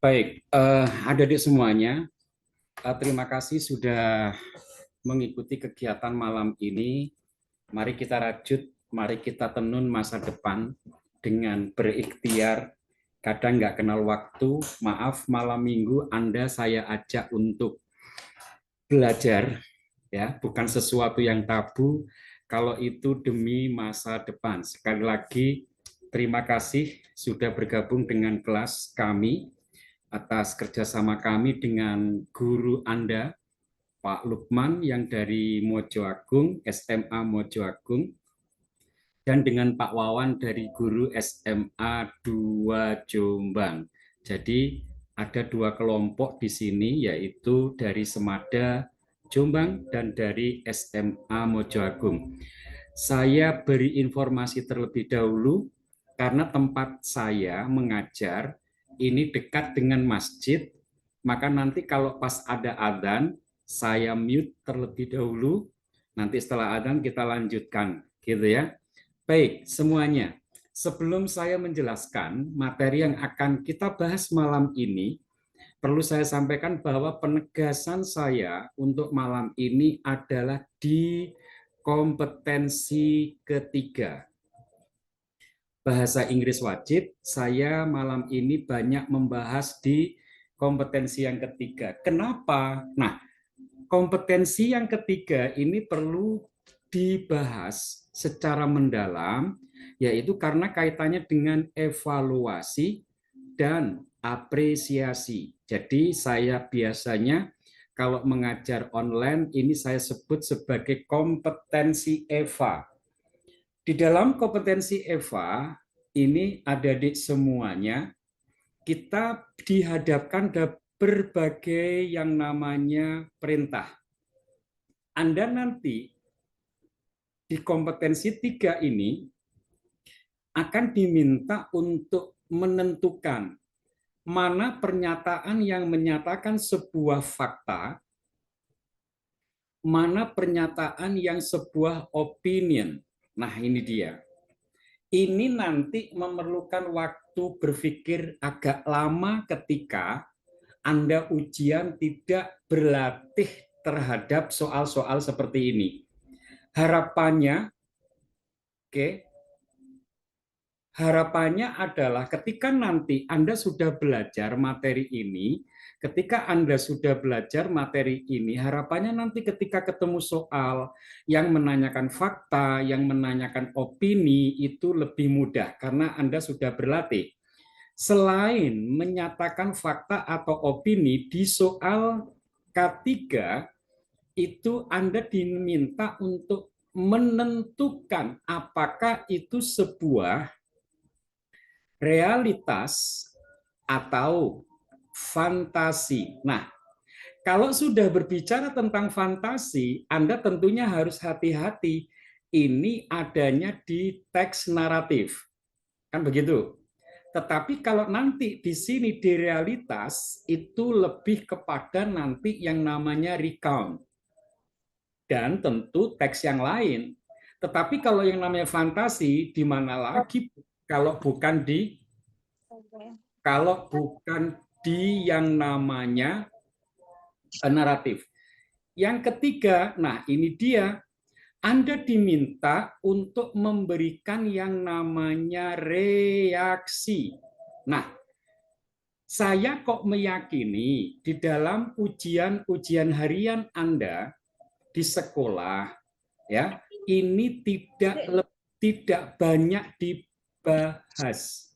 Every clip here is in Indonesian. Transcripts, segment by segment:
Baik, adik-adik semuanya, terima kasih sudah mengikuti kegiatan malam ini. Mari kita rajut, mari kita tenun masa depan dengan berikhtiar. Kadang nggak kenal waktu, maaf malam minggu Anda saya ajak untuk belajar, ya, bukan sesuatu yang tabu. Kalau itu demi masa depan. Sekali lagi, terima kasih sudah bergabung dengan kelas kami atas kerjasama kami dengan guru Anda, Pak Lukman yang dari Mojo Agung, SMA Mojo Agung, dan dengan Pak Wawan dari guru SMA 2 Jombang. Jadi ada dua kelompok di sini, yaitu dari Semada Jombang dan dari SMA Mojo Agung. Saya beri informasi terlebih dahulu karena tempat saya mengajar ini dekat dengan masjid, maka nanti kalau pas ada adzan, saya mute terlebih dahulu, nanti setelah adzan kita lanjutkan, gitu ya. Baik, semuanya. Sebelum saya menjelaskan materi yang akan kita bahas malam ini, perlu saya sampaikan bahwa penegasan saya untuk malam ini adalah di kompetensi ketiga. Bahasa Inggris wajib, saya malam ini banyak membahas di kompetensi yang ketiga. Kenapa? Nah, kompetensi yang ketiga ini perlu dibahas secara mendalam, yaitu karena kaitannya dengan evaluasi dan apresiasi. Jadi saya biasanya kalau mengajar online ini saya sebut sebagai kompetensi EVA. Di dalam kompetensi EVA ini adik-adik semuanya kita dihadapkan ke berbagai yang namanya perintah. Anda nanti di kompetensi 3 ini akan diminta untuk menentukan mana pernyataan yang menyatakan sebuah fakta, mana pernyataan yang sebuah opinion. Nah, ini dia. Ini nanti memerlukan waktu berpikir agak lama ketika Anda ujian tidak berlatih terhadap soal-soal seperti ini. Harapannya, harapannya adalah ketika nanti Anda sudah belajar materi ini, harapannya nanti ketika ketemu soal yang menanyakan fakta, yang menanyakan opini, itu lebih mudah karena Anda sudah berlatih. Selain menyatakan fakta atau opini di soal K3, itu Anda diminta untuk menentukan apakah itu sebuah realitas atau fantasi. Nah, kalau sudah berbicara tentang fantasi, Anda tentunya harus hati-hati. Ini adanya di teks naratif. Kan begitu? Tetapi kalau nanti di sini di realitas, itu lebih kepada nanti yang namanya recount. Dan tentu teks yang lain. Tetapi kalau yang namanya fantasi, di mana lagi kalau bukan di yang namanya naratif. Yang ketiga, nah ini dia, Anda diminta untuk memberikan yang namanya reaksi. Nah, saya kok meyakini di dalam ujian harian Anda di sekolah, ya, ini tidak banyak dibahas.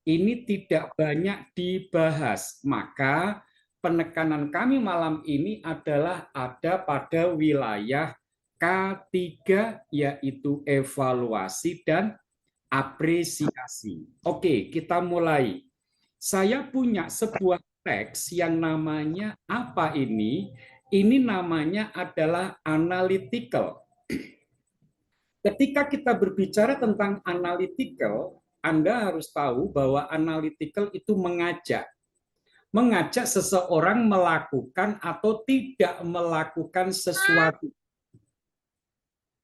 Ini tidak banyak dibahas. Maka penekanan kami malam ini adalah ada pada wilayah K3, yaitu evaluasi dan apresiasi. Oke, kita mulai. Saya punya sebuah teks yang namanya apa ini? Ini namanya adalah analytical. Ketika kita berbicara tentang analytical, Anda harus tahu bahwa analytical itu mengajak seseorang melakukan atau tidak melakukan sesuatu.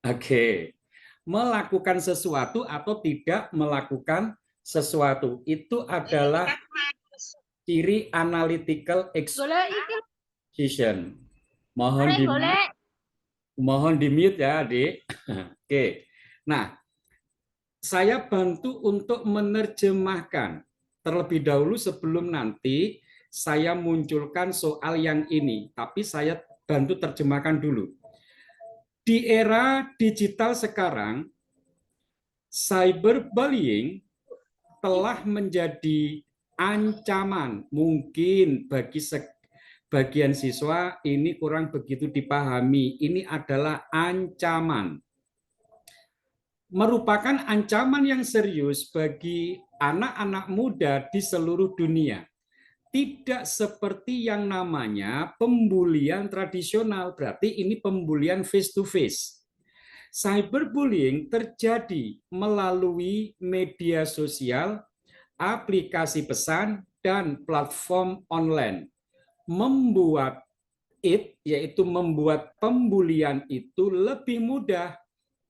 Oke. Melakukan sesuatu atau tidak melakukan sesuatu. Itu adalah Ciri analytical execution. Mohon di mute ya, Adik. Oke. Nah, saya bantu untuk menerjemahkan terlebih dahulu sebelum nanti saya munculkan soal yang ini, tapi saya bantu terjemahkan dulu. Di era digital sekarang, cyberbullying telah menjadi ancaman. Mungkin bagi sebagian siswa ini kurang begitu dipahami. Ini adalah ancaman. Merupakan ancaman yang serius bagi anak-anak muda di seluruh dunia. Tidak seperti yang namanya pembulian tradisional, berarti ini pembulian face to face. Cyberbullying terjadi melalui media sosial, aplikasi pesan, dan platform online. Yaitu membuat pembulian itu lebih mudah,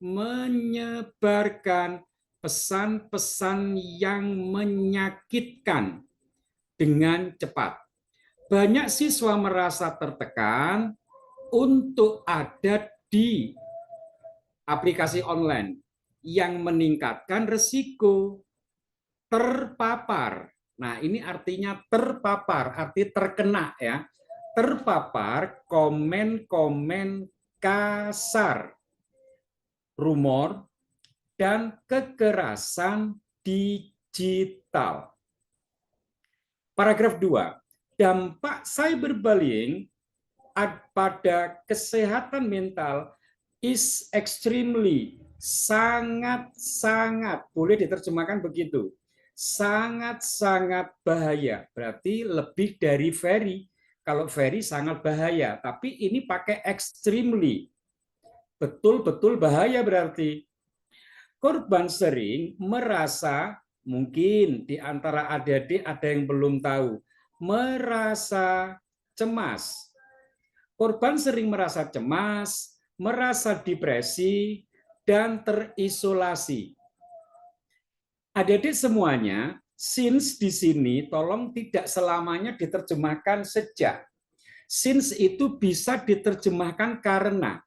menyebarkan pesan-pesan yang menyakitkan dengan cepat. Banyak siswa merasa tertekan untuk ada di aplikasi online yang meningkatkan risiko terpapar. Nah, ini artinya terpapar, arti terkena ya. Terpapar komen-komen kasar, rumor, dan kekerasan digital. Paragraf 2. Dampak cyberbullying pada kesehatan mental is extremely, sangat-sangat, boleh diterjemahkan begitu, sangat-sangat bahaya. Berarti lebih dari very. Kalau very sangat bahaya, tapi ini pakai extremely. Betul-betul bahaya berarti. Korban sering merasa, mungkin di antara adik-adik ada yang belum tahu, merasa cemas. Korban sering merasa cemas, merasa depresi, dan terisolasi. Adik-adik semuanya, since di sini tolong tidak selamanya diterjemahkan sejak. Since itu bisa diterjemahkan karena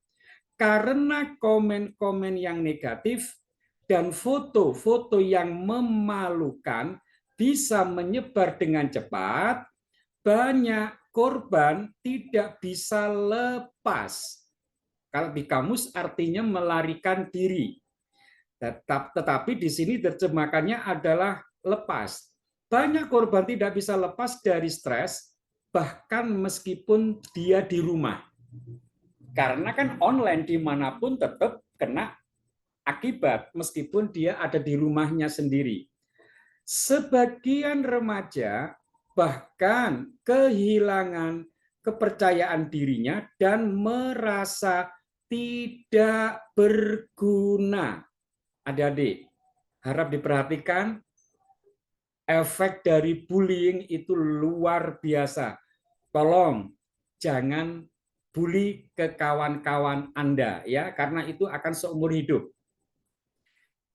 komen-komen yang negatif dan foto-foto yang memalukan bisa menyebar dengan cepat, banyak korban tidak bisa lepas. Kalau di kamus artinya melarikan diri. Tetapi di sini terjemahannya adalah lepas. Banyak korban tidak bisa lepas dari stres, bahkan meskipun dia di rumah. Karena kan online dimanapun tetap kena akibat meskipun dia ada di rumahnya sendiri. Sebagian remaja bahkan kehilangan kepercayaan dirinya dan merasa tidak berguna. Adik-adik, harap diperhatikan, efek dari bullying itu luar biasa. Tolong jangan bully ke kawan-kawan Anda ya, karena itu akan seumur hidup.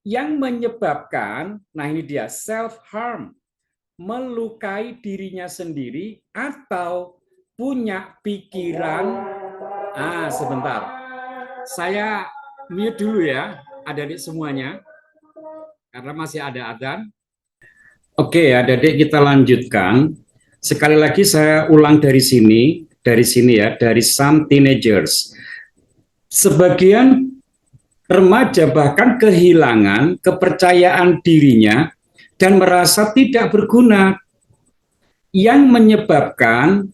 Yang menyebabkan, nah ini dia, self-harm, melukai dirinya sendiri atau punya pikiran, sebentar, saya mute dulu ya, adik-adik semuanya, karena masih ada adzan. Oke, adik-adik kita lanjutkan. Sekali lagi saya ulang dari sini ya, dari some teenagers. Sebagian remaja bahkan kehilangan kepercayaan dirinya dan merasa tidak berguna. Yang menyebabkan,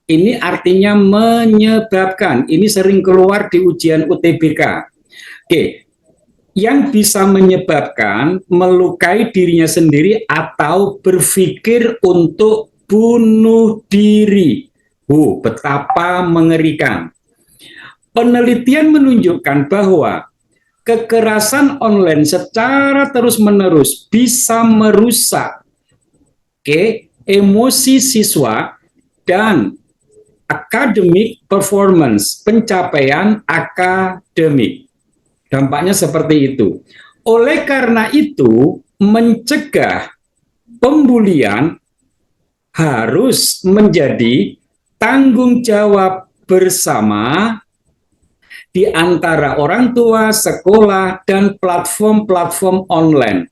ini artinya menyebabkan, ini sering keluar di ujian UTBK. Oke, yang bisa menyebabkan melukai dirinya sendiri atau berpikir untuk bunuh diri. Betapa mengerikan. Penelitian menunjukkan bahwa kekerasan online secara terus-menerus bisa merusak emosi siswa dan academic performance, pencapaian akademik. Dampaknya seperti itu. Oleh karena itu, mencegah pembulian harus menjadi tanggung jawab bersama di antara orang tua, sekolah, dan platform-platform online.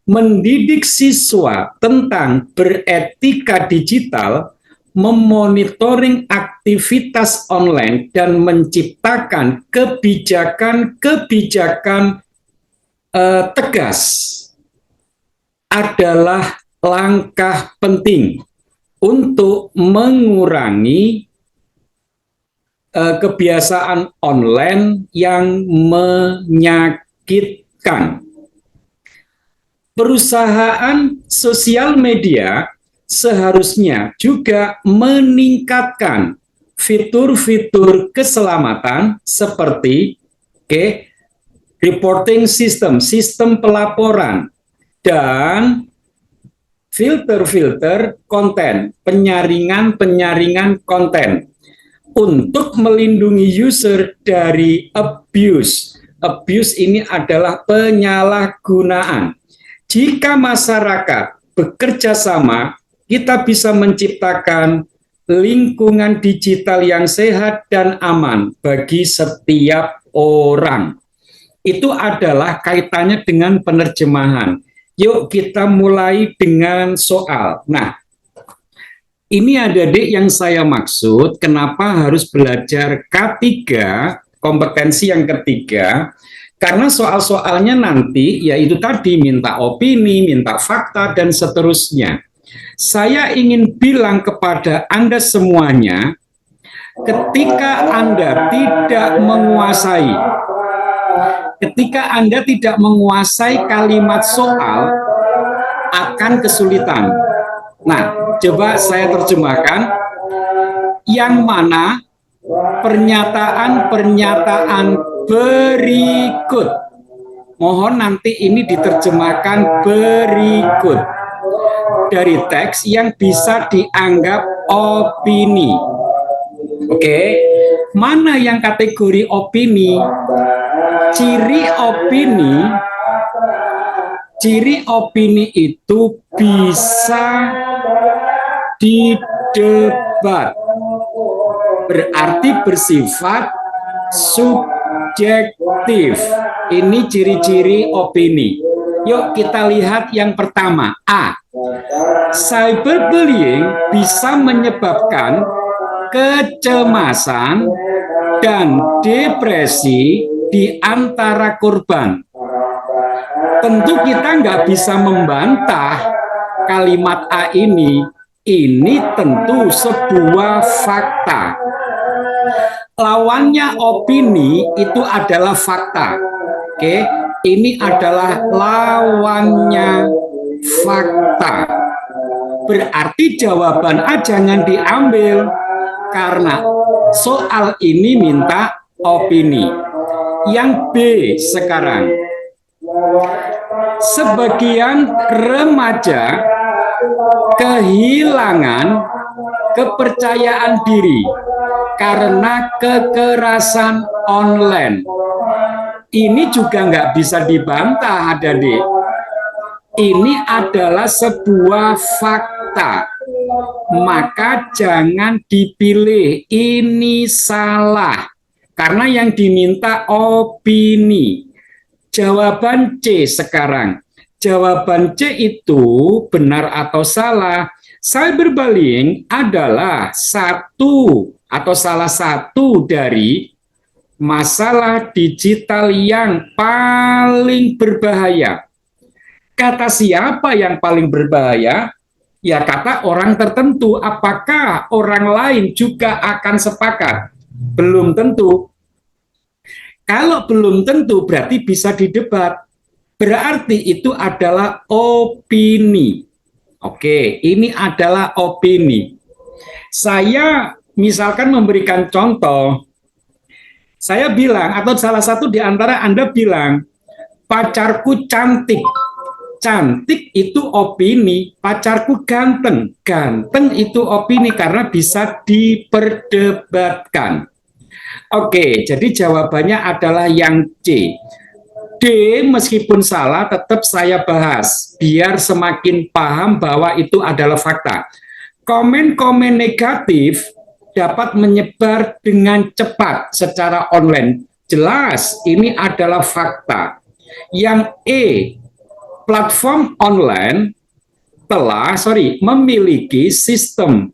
Mendidik siswa tentang beretika digital, memonitoring aktivitas online, dan menciptakan kebijakan-kebijakan tegas adalah langkah penting untuk mengurangi kebiasaan online yang menyakitkan. Perusahaan sosial media seharusnya juga meningkatkan fitur-fitur keselamatan seperti reporting system, sistem pelaporan, dan filter-filter konten, penyaringan konten untuk melindungi user dari abuse. Abuse ini adalah penyalahgunaan. Jika masyarakat bekerja sama, kita bisa menciptakan lingkungan digital yang sehat dan aman bagi setiap orang. Itu adalah kaitannya dengan penerjemahan. Yuk kita mulai dengan soal. Nah, ini adik-adik yang saya maksud, kenapa harus belajar K3, kompetensi yang ketiga, karena soal-soalnya nanti, yaitu tadi minta opini, minta fakta, dan seterusnya. Saya ingin bilang kepada Anda semuanya, ketika Anda tidak menguasai kalimat soal, akan kesulitan. Nah, coba saya terjemahkan, yang mana pernyataan-pernyataan berikut. Mohon nanti ini diterjemahkan berikut dari teks yang bisa dianggap opini. Oke, mana yang kategori opini? Ciri opini itu bisa didebat, berarti bersifat subjektif. Ini ciri-ciri opini. Yuk kita lihat yang pertama. A. Cyberbullying bisa menyebabkan kecemasan dan depresi di antara korban. Tentu kita nggak bisa membantah kalimat A ini. Ini tentu sebuah fakta. Lawannya opini itu adalah fakta. Oke, ini adalah lawannya fakta. Berarti jawaban A jangan diambil karena soal ini minta opini. Yang B sekarang. Sebagian remaja kehilangan kepercayaan diri karena kekerasan online. Ini juga nggak bisa dibantah, adik-adik. Ini adalah sebuah fakta. Maka jangan dipilih, ini salah. Karena yang diminta opini. Jawaban C sekarang. Jawaban C itu benar atau salah. Cyberbullying adalah salah satu dari masalah digital yang paling berbahaya. Kata siapa yang paling berbahaya? Ya kata orang tertentu. Apakah orang lain juga akan sepakat? Belum tentu. Kalau belum tentu berarti bisa didebat. Berarti itu adalah opini. Oke, ini adalah opini. Saya misalkan memberikan contoh. Saya bilang, atau salah satu di antara Anda bilang, pacarku cantik. Cantik itu opini, pacarku ganteng. Ganteng itu opini karena bisa diperdebatkan. Oke, jadi jawabannya adalah yang C. D meskipun salah tetap saya bahas biar semakin paham bahwa itu adalah fakta. Komen-komen negatif dapat menyebar dengan cepat secara online. Jelas ini adalah fakta. Yang E, platform online telah memiliki sistem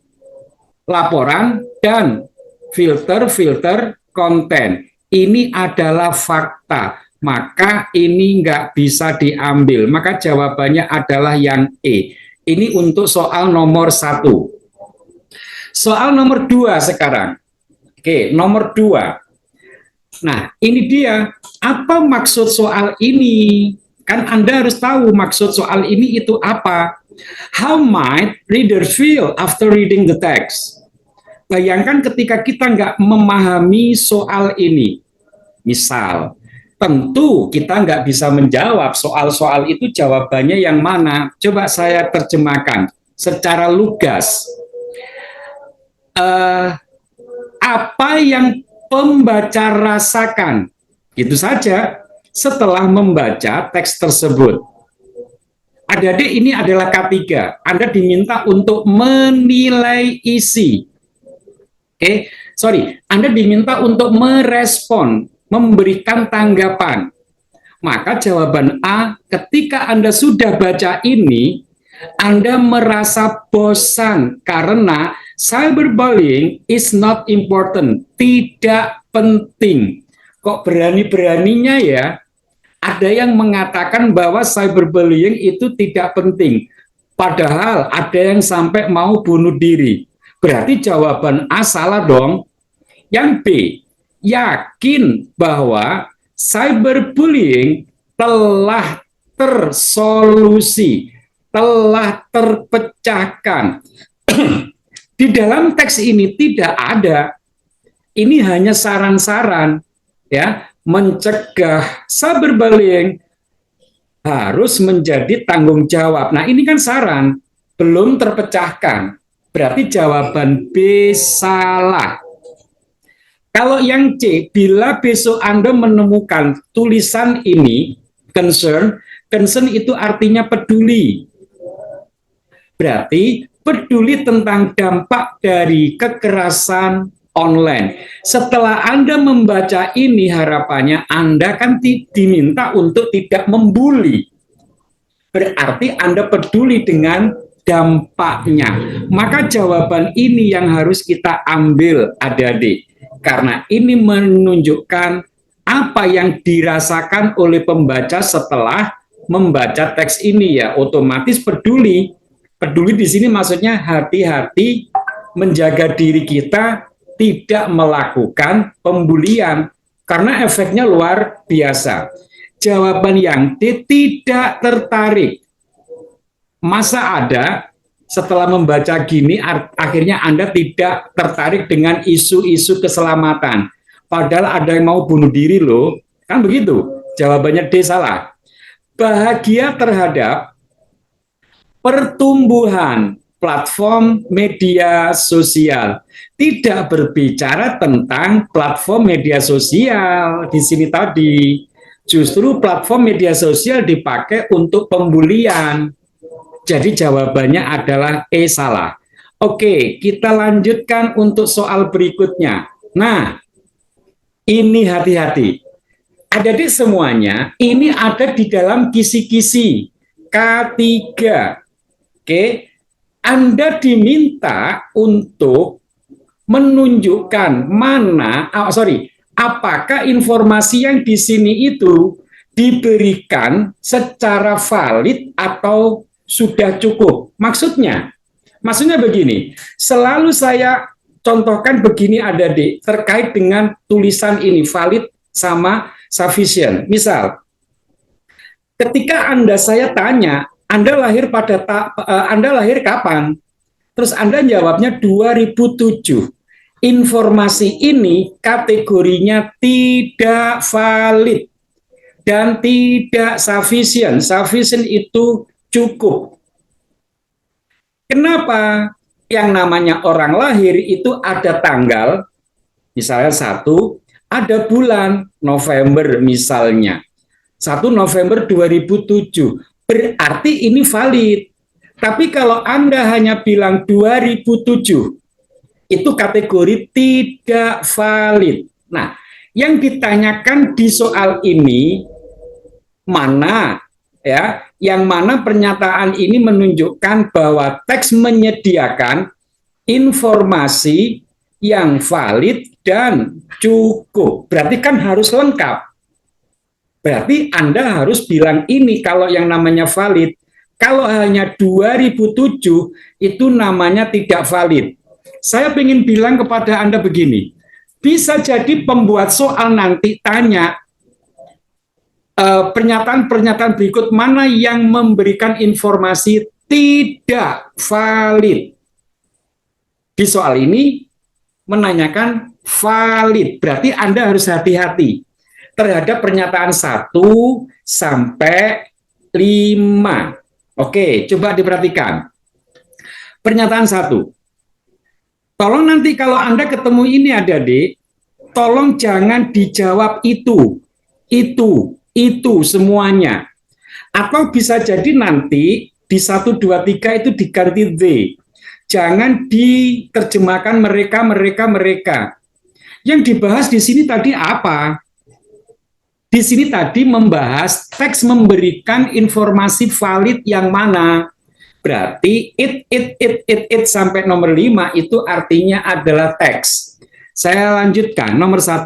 laporan dan filter-filter konten. Ini adalah fakta, maka ini nggak bisa diambil. Maka jawabannya adalah yang E. Ini untuk soal nomor 1. Soal nomor 2 sekarang. Oke, nomor 2. Nah, ini dia. Apa maksud soal ini? Kan Anda harus tahu maksud soal ini itu apa. How might readers feel after reading the text? Bayangkan ketika kita nggak memahami soal ini. Misal, tentu kita nggak bisa menjawab soal-soal itu jawabannya yang mana. Coba saya terjemahkan secara lugas. Apa yang pembaca rasakan? Gitu saja setelah membaca teks tersebut. Adik-adik, ini adalah K3. Anda diminta untuk menilai isi. Anda diminta untuk merespon, memberikan tanggapan. Maka jawaban A, ketika Anda sudah baca ini, Anda merasa bosan karena cyberbullying is not important, tidak penting. Kok berani-beraninya ya? Ada yang mengatakan bahwa cyberbullying itu tidak penting. Padahal ada yang sampai mau bunuh diri. Berarti jawaban A salah dong. Yang B, yakin bahwa cyberbullying telah tersolusi, telah terpecahkan. Di dalam teks ini tidak ada. Ini hanya saran-saran, ya, mencegah cyberbullying harus menjadi tanggung jawab. Nah, ini kan saran, belum terpecahkan. Berarti jawaban B salah. Kalau yang C, bila besok Anda menemukan tulisan ini, concern itu artinya peduli. Berarti peduli tentang dampak dari kekerasan online. Setelah Anda membaca ini, harapannya Anda kan diminta untuk tidak membuli. Berarti Anda peduli dengan dampaknya. Maka jawaban ini yang harus kita ambil, adik-adik. Karena ini menunjukkan apa yang dirasakan oleh pembaca setelah membaca teks ini, ya, otomatis peduli. Peduli di sini maksudnya hati-hati menjaga diri kita tidak melakukan pembulian karena efeknya luar biasa. Jawaban yang D, tidak tertarik. Masa ada setelah membaca gini akhirnya Anda tidak tertarik dengan isu-isu keselamatan. Padahal ada yang mau bunuh diri loh. Kan begitu? Jawabannya D salah. Bahagia terhadap pertumbuhan platform media sosial. Tidak berbicara tentang platform media sosial di sini tadi. Justru platform media sosial dipakai untuk pembulian. Jadi jawabannya adalah E salah. Oke, kita lanjutkan untuk soal berikutnya. Nah, ini hati-hati. Adik-adik semuanya, ini ada di dalam kisi-kisi K3. Oke, Anda diminta untuk menunjukkan apakah informasi yang di sini itu diberikan secara valid atau sudah cukup. Maksudnya begini, selalu saya contohkan begini adik-adik terkait dengan tulisan ini, valid sama sufficient. Misal, ketika saya tanya, Anda lahir kapan? Terus Anda jawabnya 2007. Informasi ini kategorinya tidak valid dan tidak sufficient. Sufficient itu cukup. Kenapa? Yang namanya orang lahir itu ada tanggal, misalnya 1, ada bulan November misalnya. 1 November 2007. Berarti ini valid. Tapi kalau Anda hanya bilang 2007, itu kategori tidak valid. Nah, yang ditanyakan di soal ini mana ya, yang mana pernyataan ini menunjukkan bahwa teks menyediakan informasi yang valid dan cukup. Berarti kan harus lengkap. Berarti Anda harus bilang ini kalau yang namanya valid. Kalau hanya 2007 itu namanya tidak valid. Saya ingin bilang kepada Anda begini, bisa jadi pembuat soal nanti tanya pernyataan-pernyataan berikut mana yang memberikan informasi tidak valid. Di soal ini menanyakan valid, berarti Anda harus hati-hati terhadap pernyataan 1 sampai 5. Oke, coba diperhatikan. Pernyataan 1. Tolong nanti kalau Anda ketemu ini adik-adik, tolong jangan dijawab itu semuanya. Atau bisa jadi nanti di 1, 2, 3 itu diganti they. Jangan diterjemahkan mereka. Yang dibahas di sini tadi apa? Di sini tadi membahas teks memberikan informasi valid yang mana. Berarti it sampai nomor 5 itu artinya adalah teks. Saya lanjutkan nomor 1.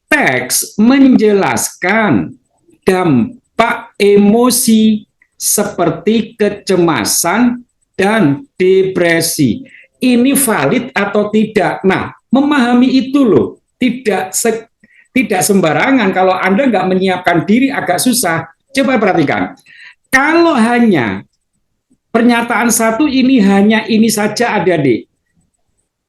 Teks menjelaskan dampak emosi seperti kecemasan dan depresi. Ini valid atau tidak? Nah, memahami itu loh, tidak sembarangan. Kalau Anda nggak menyiapkan diri agak susah. Coba perhatikan. Kalau hanya pernyataan 1 ini hanya ini saja adik-adik.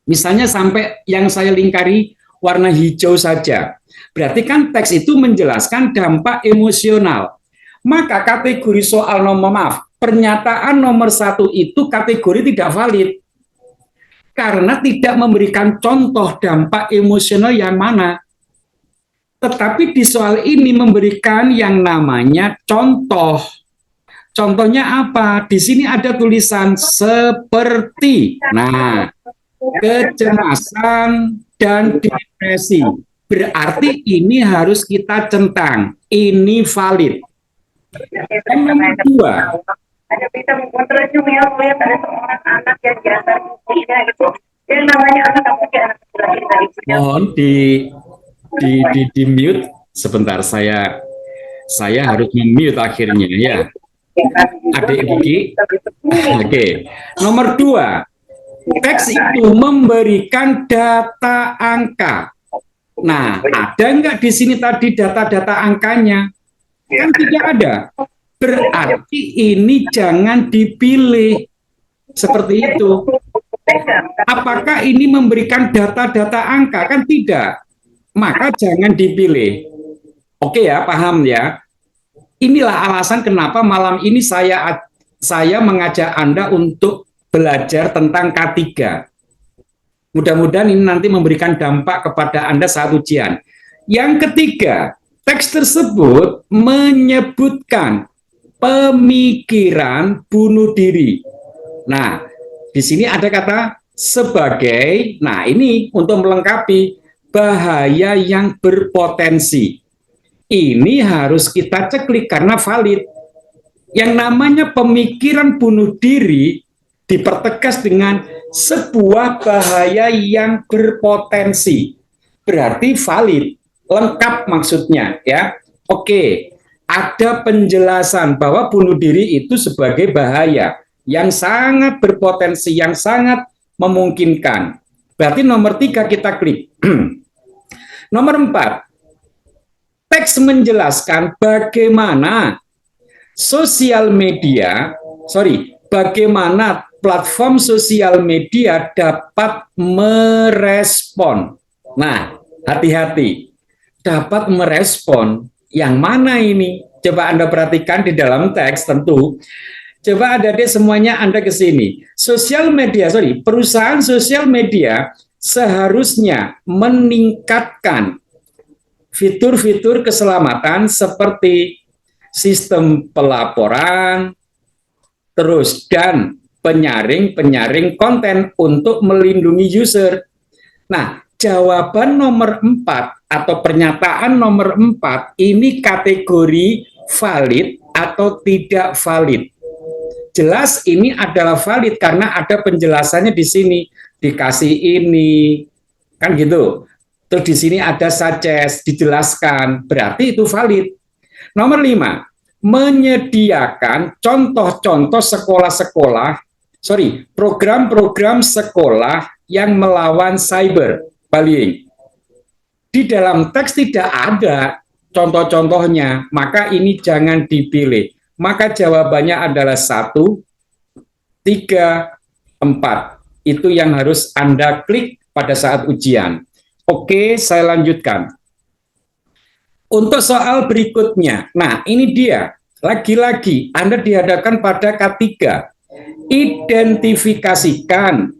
Misalnya sampai yang saya lingkari warna hijau saja. Berarti kan teks itu menjelaskan dampak emosional. Maka kategori soal pernyataan nomor 1 itu kategori tidak valid. Karena tidak memberikan contoh dampak emosional yang mana. Tetapi di soal ini memberikan yang namanya contoh. Contohnya apa? Di sini ada tulisan seperti. Nah, kecemasan dan depresi. Berarti ini harus kita centang. Ini valid. Yang nomor 2. Ada bisa memotret juga melihat ada seorang anak yang biasa punya gitu. Yang namanya anak apa ya, anak laki-laki. Mohon di mute sebentar, saya harus mute akhirnya ya. Adik Gigi. Oke. Nomor 2. Teks itu memberikan data angka. Nah, ada nggak di sini tadi data-data angkanya? Kan tidak ada. Berarti ini jangan dipilih seperti itu. Apakah ini memberikan data-data angka? Kan tidak. Maka jangan dipilih. Oke ya, paham ya? Inilah alasan kenapa malam ini saya mengajak Anda untuk belajar tentang K3. Mudah-mudahan ini nanti memberikan dampak kepada Anda saat ujian. Yang ketiga, teks tersebut menyebutkan pemikiran bunuh diri. Nah, di sini ada kata sebagai, nah ini untuk melengkapi bahaya yang berpotensi. Ini harus kita ceklik karena valid. Yang namanya pemikiran bunuh diri dipertegas dengan sebuah bahaya yang berpotensi. Berarti valid, lengkap maksudnya ya. Oke, ada penjelasan bahwa bunuh diri itu sebagai bahaya yang sangat berpotensi, yang sangat memungkinkan. Berarti nomor 3 kita klik. Nomor 4, teks menjelaskan bagaimana bagaimana platform sosial media dapat merespon. Nah, hati-hati. Dapat merespon. Yang mana ini? Coba Anda perhatikan di dalam teks tentu. Coba adik-adik semuanya Anda ke sini. Perusahaan sosial media seharusnya meningkatkan fitur-fitur keselamatan seperti sistem pelaporan, terus dan penyaring konten untuk melindungi user. Nah, jawaban nomor 4 atau pernyataan nomor 4 ini kategori valid atau tidak valid. Jelas ini adalah valid karena ada penjelasannya di sini, dikasih ini, kan gitu. Terus di sini ada suggest, dijelaskan, berarti itu valid. Nomor 5, menyediakan contoh-contoh program-program sekolah yang melawan cyberbullying. Di dalam teks tidak ada contoh-contohnya, maka ini jangan dipilih. Maka jawabannya adalah 1, 3, 4. Itu yang harus Anda klik pada saat ujian. Oke, saya lanjutkan. Untuk soal berikutnya, nah ini dia, lagi-lagi Anda dihadapkan pada K3. Identifikasikan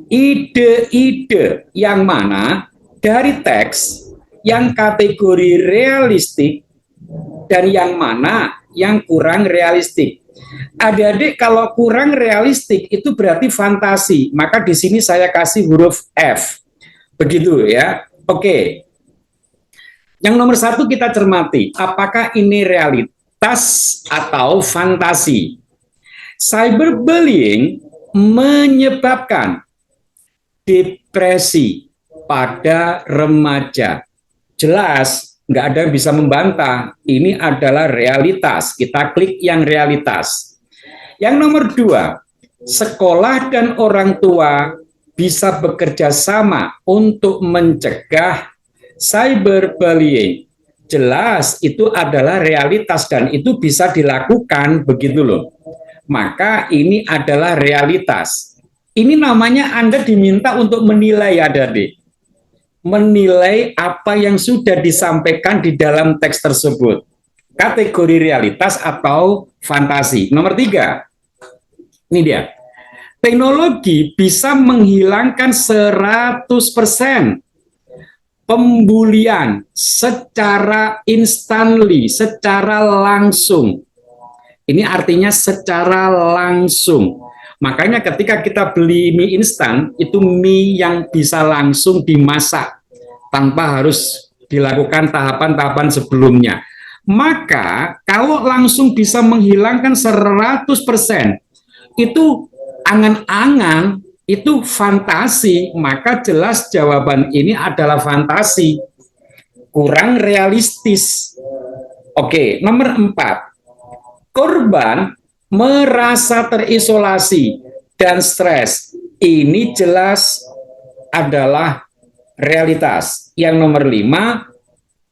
ide-ide yang mana dari teks yang kategori realistik dan yang mana yang kurang realistik. Adik-adik kalau kurang realistik itu berarti fantasi, maka di sini saya kasih huruf F. Begitu ya. Oke. Yang nomor 1 kita cermati, apakah ini realitas atau fantasi? Cyberbullying menyebabkan depresi pada remaja. Jelas, nggak ada yang bisa membantah. Ini adalah realitas. Kita klik yang realitas. Yang nomor 2, sekolah dan orang tua bisa bekerja sama untuk mencegah cyberbullying. Jelas itu adalah realitas dan itu bisa dilakukan, begitu loh. Maka ini adalah realitas. Ini namanya Anda diminta untuk menilai, adik-adik. Menilai apa yang sudah disampaikan di dalam teks tersebut. Kategori realitas atau fantasi. Nomor 3. Ini dia. Teknologi bisa menghilangkan 100% pembulian secara instantly, secara langsung. Ini artinya secara langsung. Makanya ketika kita beli mie instan, itu mie yang bisa langsung dimasak tanpa harus dilakukan tahapan-tahapan sebelumnya. Maka kalau langsung bisa menghilangkan 100%, itu angan-angan, itu fantasi, maka jelas jawaban ini adalah fantasi, kurang realistis. Oke, nomor 4. Korban merasa terisolasi dan stres. Ini jelas adalah realitas. Yang nomor 5,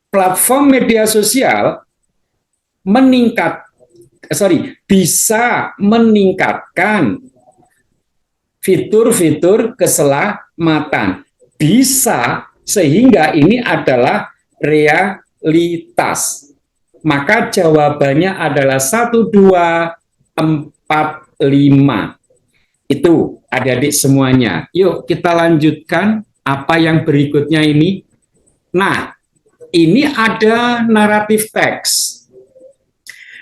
platform media sosial bisa meningkatkan fitur-fitur keselamatan. Bisa, sehingga ini adalah realitas. Maka jawabannya adalah 1, 2, 4, 5. Itu adik-adik semuanya. Yuk kita lanjutkan apa yang berikutnya ini. Nah, ini ada naratif teks.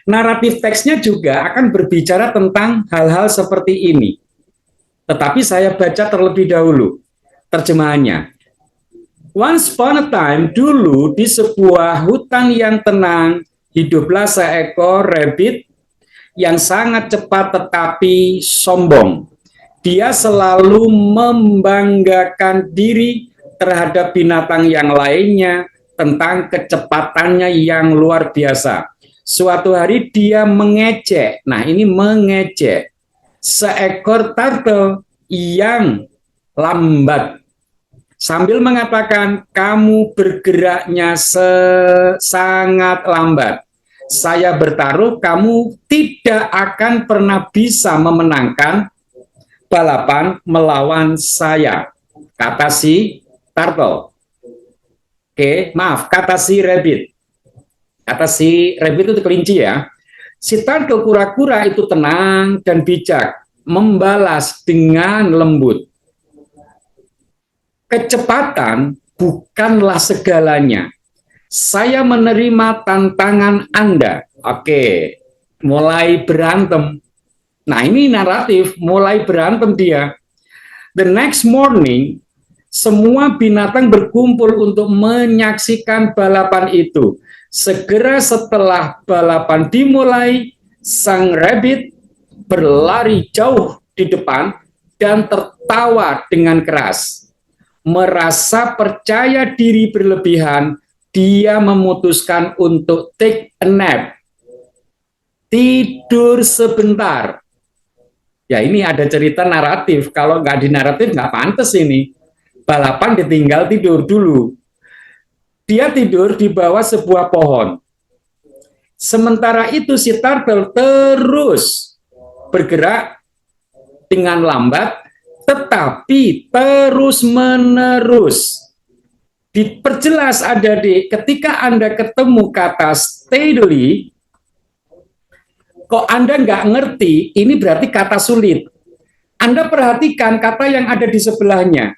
Naratif teksnya juga akan berbicara tentang hal-hal seperti ini. Tetapi saya baca terlebih dahulu terjemahannya. Once upon a time, dulu di sebuah hutan yang tenang, hiduplah seekor rabbit yang sangat cepat tetapi sombong. Dia selalu membanggakan diri terhadap binatang yang lainnya tentang kecepatannya yang luar biasa. Suatu hari dia mengejek, nah ini mengejek, seekor turtle yang lambat. Sambil mengatakan, kamu bergeraknya sangat lambat. Saya bertaruh kamu tidak akan pernah bisa memenangkan balapan melawan saya. Kata si turtle. Oke, maaf, kata si rabbit. Kata si rabbit itu kelinci ya. Si turtle kura-kura itu tenang dan bijak, membalas dengan lembut. Kecepatan bukanlah segalanya. Saya menerima tantangan Anda. Oke, mulai berantem. Nah, ini naratif, mulai berantem dia. The next morning, semua binatang berkumpul untuk menyaksikan balapan itu. Segera setelah balapan dimulai, sang rabbit berlari jauh di depan dan tertawa dengan keras. Merasa percaya diri berlebihan, dia memutuskan untuk take a nap, tidur sebentar. Ya, ini ada cerita naratif. Kalau nggak di naratif nggak pantas ini. Balapan ditinggal tidur dulu. Dia tidur di bawah sebuah pohon. Sementara itu si turtle terus bergerak dengan lambat, tetapi terus menerus. Diperjelas adik-adik, ketika Anda ketemu kata steadily, kok Anda nggak ngerti, ini berarti kata sulit. Anda perhatikan kata yang ada di sebelahnya.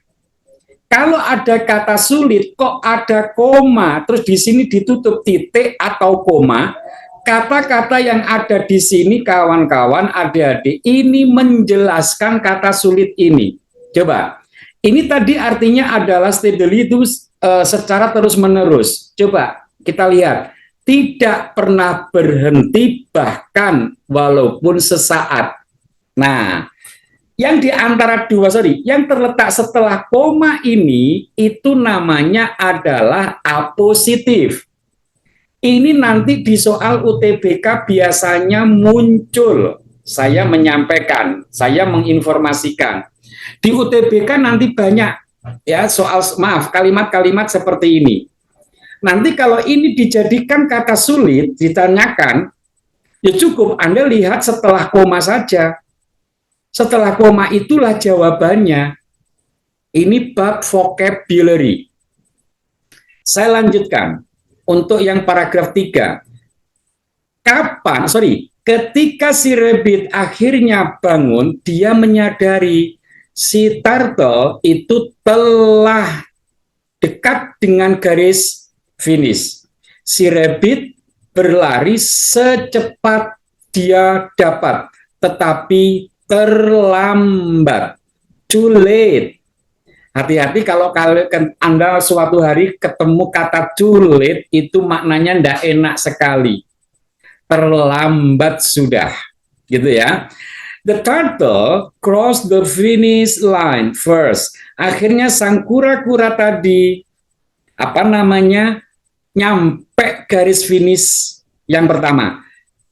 Kalau ada kata sulit, kok ada koma, terus di sini ditutup titik atau koma, kata-kata yang ada di sini, kawan-kawan, adik-adik, ini menjelaskan kata sulit ini. Coba, ini tadi artinya adalah steadily itu secara terus-menerus. Coba kita lihat, tidak pernah berhenti bahkan walaupun sesaat. Nah, yang di antara yang terletak setelah koma ini itu namanya adalah apositif. Ini nanti di soal UTBK biasanya muncul. Saya menyampaikan, saya menginformasikan. Di UTBK nanti banyak ya soal, maaf, kalimat-kalimat seperti ini. Nanti kalau ini dijadikan kata sulit, ditanyakan, ya cukup Anda lihat setelah koma saja. Setelah koma itulah jawabannya. Ini bab vocabulary. Saya lanjutkan untuk yang paragraf 3. Ketika si rabbit akhirnya bangun, dia menyadari si turtle itu telah dekat dengan garis finish. Si rabbit berlari secepat dia dapat, tetapi terlambat, too late. Hati-hati kalau Anda suatu hari ketemu kata too late, itu maknanya tidak enak sekali. Terlambat sudah, gitu ya. The turtle crossed the finish line first. Akhirnya sang kura-kura tadi, nyampe garis finish yang pertama.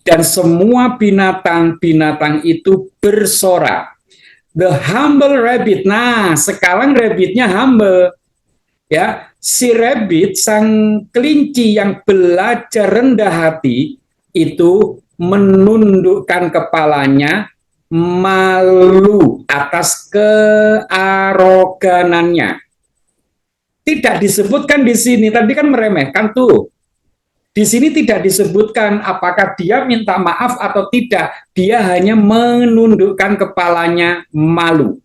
Dan semua binatang-binatang itu bersorak. The humble rabbit. Nah, sekarang rabbitnya humble. Ya, si rabbit, sang kelinci yang belajar rendah hati, itu menundukkan kepalanya, malu atas kearoganannya. Tidak disebutkan di sini, tadi kan meremehkan tuh. Di sini tidak disebutkan apakah dia minta maaf atau tidak. Dia hanya menundukkan kepalanya, malu.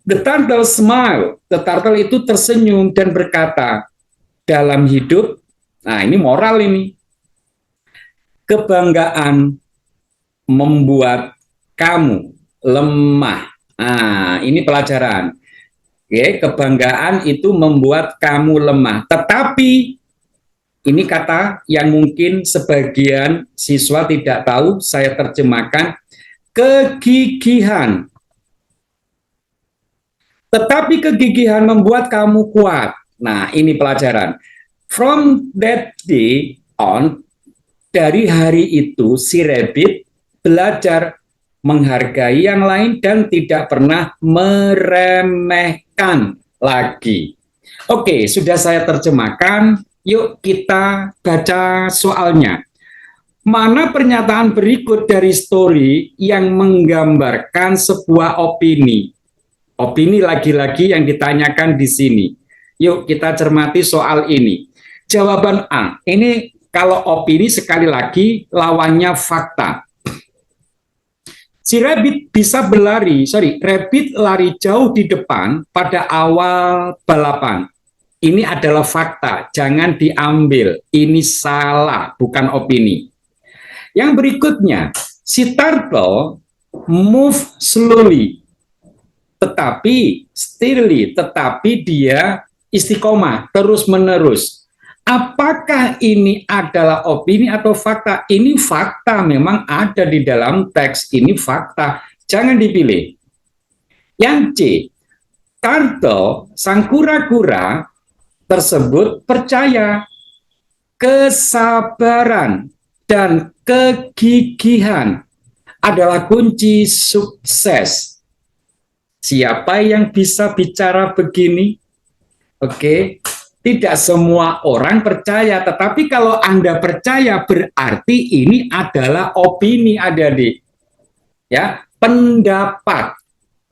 The turtle smile. The turtle itu tersenyum dan berkata, dalam hidup, nah ini moral ini, kebanggaan membuat kamu lemah. Nah, ini pelajaran. Oke, kebanggaan itu membuat kamu lemah. Tetapi ini kata yang mungkin sebagian siswa tidak tahu, saya terjemahkan, kegigihan. Tetapi kegigihan membuat kamu kuat. Nah, ini pelajaran. From that day on, dari hari itu, si rabbit belajar menghargai yang lain dan tidak pernah meremehkan lagi. Oke, sudah saya terjemahkan. Yuk kita baca soalnya. Mana pernyataan berikut dari story yang menggambarkan sebuah opini? Opini lagi-lagi yang ditanyakan di sini. Yuk kita cermati soal ini. Jawaban A. Ini kalau opini sekali lagi lawannya fakta. Si rabbit bisa rabbit lari jauh di depan pada awal balapan. Ini adalah fakta, jangan diambil. Ini salah, bukan opini. Yang berikutnya, si turtle move slowly, tetapi steadily, tetapi dia istiqomah, terus-menerus. Apakah ini adalah opini atau fakta? Ini fakta, memang ada di dalam teks, ini fakta. Jangan dipilih. Yang C, turtle, sang kura-kura tersebut percaya kesabaran dan kegigihan adalah kunci sukses. Siapa yang bisa bicara begini? Oke, tidak semua orang percaya, tetapi kalau Anda percaya berarti ini adalah opini, adik-adik. Ya, pendapat.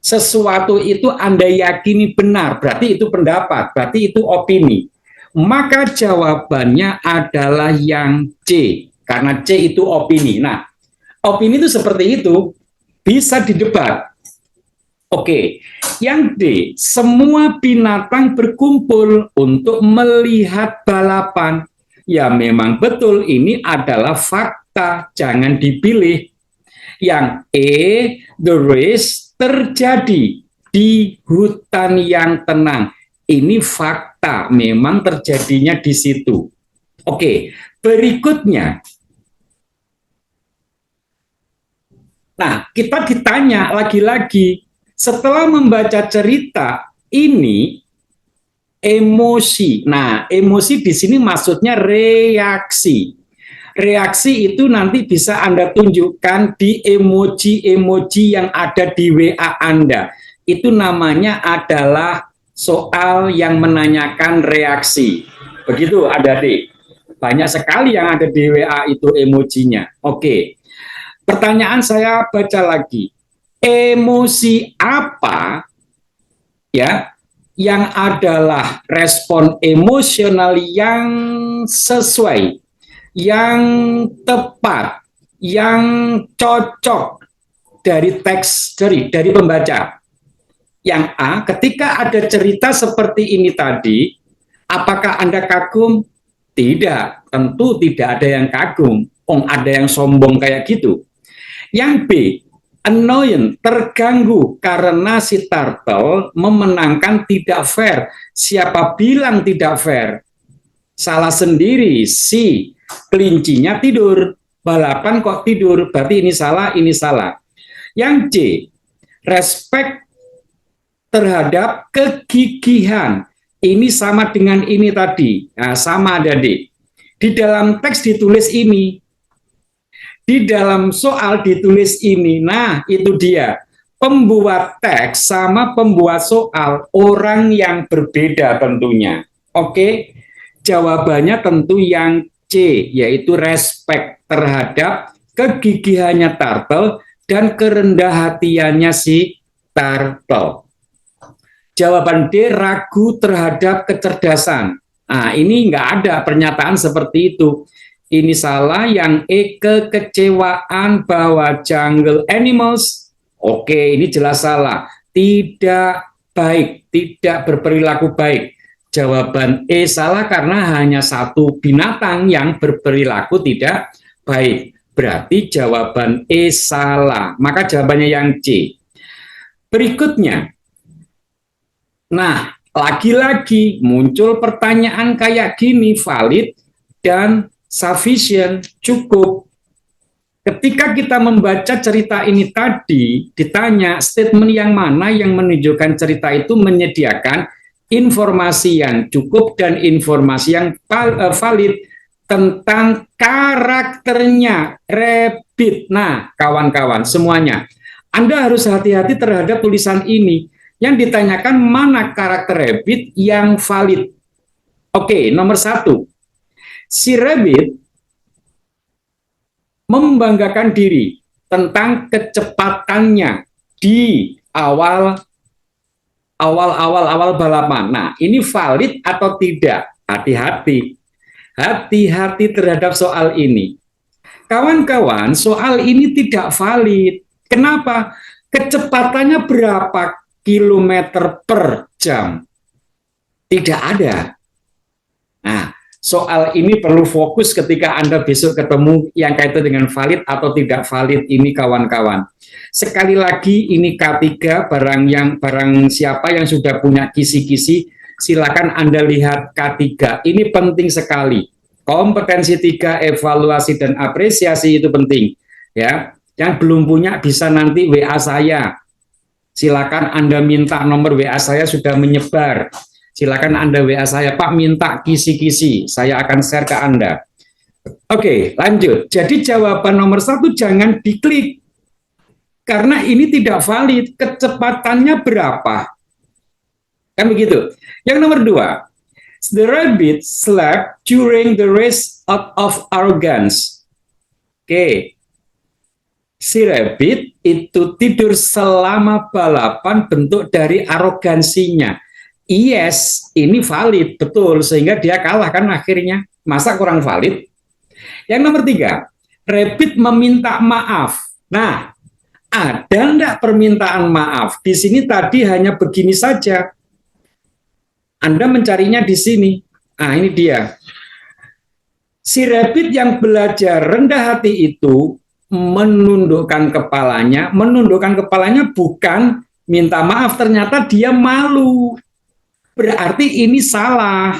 Sesuatu itu Anda yakini benar, berarti itu pendapat, berarti itu opini. Maka jawabannya adalah yang C, karena C itu opini. Nah, opini itu seperti itu, bisa didebat. Oke, yang D, semua binatang berkumpul untuk melihat balapan. Ya memang betul, ini adalah fakta, jangan dipilih. Yang E, the race terjadi di hutan yang tenang. Ini fakta, memang terjadinya di situ. Oke, berikutnya. Nah, kita ditanya lagi-lagi, setelah membaca cerita ini, emosi. Nah, emosi di sini maksudnya reaksi. Reaksi itu nanti bisa Anda tunjukkan di emoji-emoji yang ada di WA Anda. Itu namanya adalah soal yang menanyakan reaksi. Begitu, adik-adik. Banyak sekali yang ada di WA itu emojinya. Oke. Pertanyaan saya baca lagi. Emosi apa ya yang adalah respon emosional yang sesuai, yang tepat, yang cocok dari teks dari pembaca? Yang A, ketika ada cerita seperti ini tadi, apakah Anda kagum? Tidak, tentu tidak ada yang kagum. Ada yang sombong kayak gitu. Yang B, annoying, terganggu karena si turtle memenangkan tidak fair. Siapa bilang tidak fair? Salah sendiri. Si kelincinya tidur, balapan kok tidur, berarti ini salah, ini salah. Yang C, respect terhadap kegigihan. Ini sama dengan ini tadi. Nah, sama, adik-adik. Di dalam teks ditulis ini. Di dalam soal ditulis ini. Nah, itu dia. Pembuat teks sama pembuat soal, orang yang berbeda tentunya. Oke, jawabannya tentu yang C, yaitu respect terhadap kegigihannya turtle dan kerendah hatiannya si turtle. Jawaban D, ragu terhadap kecerdasan. Nah, ini nggak ada pernyataan seperti itu. Ini salah. Yang E, kekecewaan bahwa jungle animals. Oke, ini jelas salah. Tidak baik, tidak berperilaku baik. Jawaban E salah karena hanya satu binatang yang berperilaku tidak baik. Berarti jawaban E salah. Maka jawabannya yang C. Berikutnya. Nah, lagi-lagi muncul pertanyaan kayak gini, valid dan sufficient, cukup. Ketika kita membaca cerita ini tadi, ditanya statement yang mana yang menunjukkan cerita itu menyediakan informasi yang cukup dan informasi yang valid tentang karakternya rabbit. Nah, kawan-kawan semuanya, Anda harus hati-hati terhadap tulisan ini. Yang ditanyakan mana karakter rabbit yang valid. Oke, nomor 1. Si rabbit membanggakan diri tentang kecepatannya di awal balapan. Nah, ini valid atau tidak? Hati-hati. Hati-hati terhadap soal ini. Kawan-kawan, soal ini tidak valid. Kenapa? Kecepatannya berapa kilometer per jam? Tidak ada. Nah, soal ini perlu fokus ketika Anda besok ketemu yang kaitan dengan valid atau tidak valid ini kawan-kawan. Sekali lagi ini K3 barang siapa yang sudah punya kisi-kisi silakan Anda lihat K3. Ini penting sekali. Kompetensi 3, evaluasi dan apresiasi itu penting ya. Yang belum punya bisa nanti WA saya. Silakan Anda minta nomor WA saya sudah menyebar. Silakan Anda WA saya, Pak minta kisi-kisi, saya akan share ke Anda. Oke, lanjut. Jadi jawaban nomor 1 jangan diklik. Karena ini tidak valid, kecepatannya berapa? Kan begitu. Yang nomor 2, the rabbit slept during the race out of arrogance. Oke, si rabbit itu tidur selama balapan bentuk dari arogansinya. Yes, ini valid, betul, sehingga dia kalah kan akhirnya. Masa kurang valid? Yang nomor 3, rabbit meminta maaf. Nah, ada enggak permintaan maaf? Di sini tadi hanya begini saja. Anda mencarinya di sini. Nah, ini dia. Si rabbit yang belajar rendah hati itu menundukkan kepalanya bukan minta maaf, ternyata dia malu. Berarti ini salah.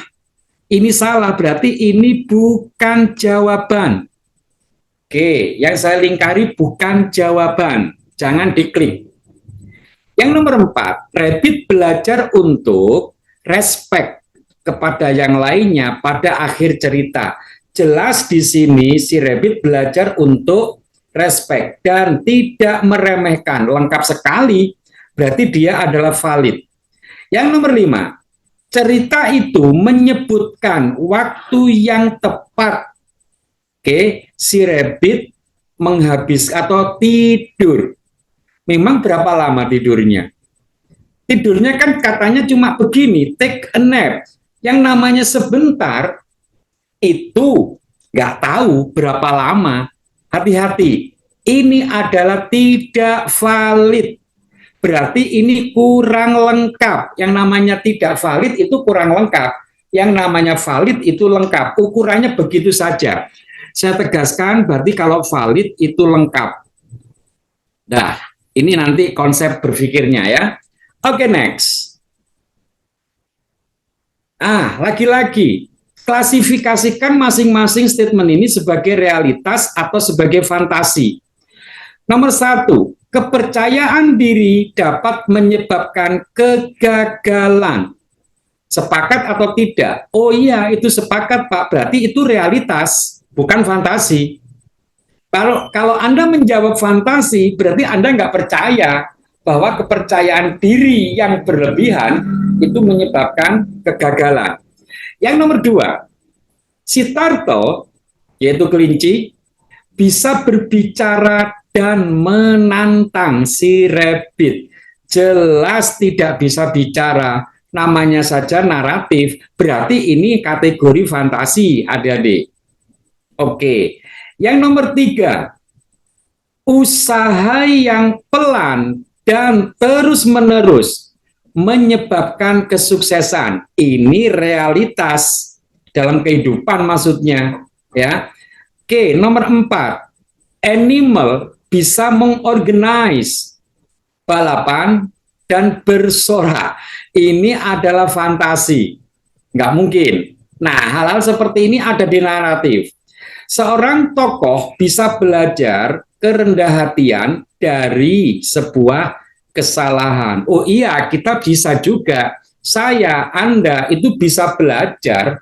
Ini salah, berarti ini bukan jawaban. Oke, yang saya lingkari bukan jawaban. Jangan diklik. Yang nomor 4, rabbit belajar untuk respect kepada yang lainnya pada akhir cerita. Jelas di sini si rabbit belajar untuk respect dan tidak meremehkan. Lengkap sekali, berarti dia adalah valid. Yang nomor 5, cerita itu menyebutkan waktu yang tepat. Oke, si rabbit atau tidur. Memang berapa lama tidurnya? Tidurnya kan katanya cuma begini, take a nap. Yang namanya sebentar, itu nggak tahu berapa lama. Hati-hati, ini adalah tidak valid. Berarti ini kurang lengkap. Yang namanya tidak valid itu kurang lengkap. Yang namanya valid itu lengkap. Ukurannya begitu saja. Saya tegaskan berarti kalau valid itu lengkap. Nah, ini nanti konsep berpikirnya ya. Oke, next. Lagi-lagi. Klasifikasikan masing-masing statement ini sebagai realitas atau sebagai fantasi. Nomor 1, kepercayaan diri dapat menyebabkan kegagalan. Sepakat atau tidak? Oh iya, itu sepakat Pak. Berarti itu realitas, bukan fantasi. Kalau Anda menjawab fantasi, berarti Anda nggak percaya bahwa kepercayaan diri yang berlebihan itu menyebabkan kegagalan. Yang nomor 2, si turtle, yaitu kelinci, bisa berbicara dan menantang si rabbit. Jelas tidak bisa bicara, namanya saja naratif, berarti ini kategori fantasi, adik-adik. Oke, yang nomor 3, usaha yang pelan dan terus-menerus menyebabkan kesuksesan. Ini realitas dalam kehidupan maksudnya, ya. Oke, nomor 4, animal bisa mengorganize balapan dan bersorak. Ini adalah fantasi, nggak mungkin. Nah, hal-hal seperti ini ada di naratif. Seorang tokoh bisa belajar kerendah hatian dari sebuah kesalahan. Oh iya, kita bisa juga. Saya, Anda itu bisa belajar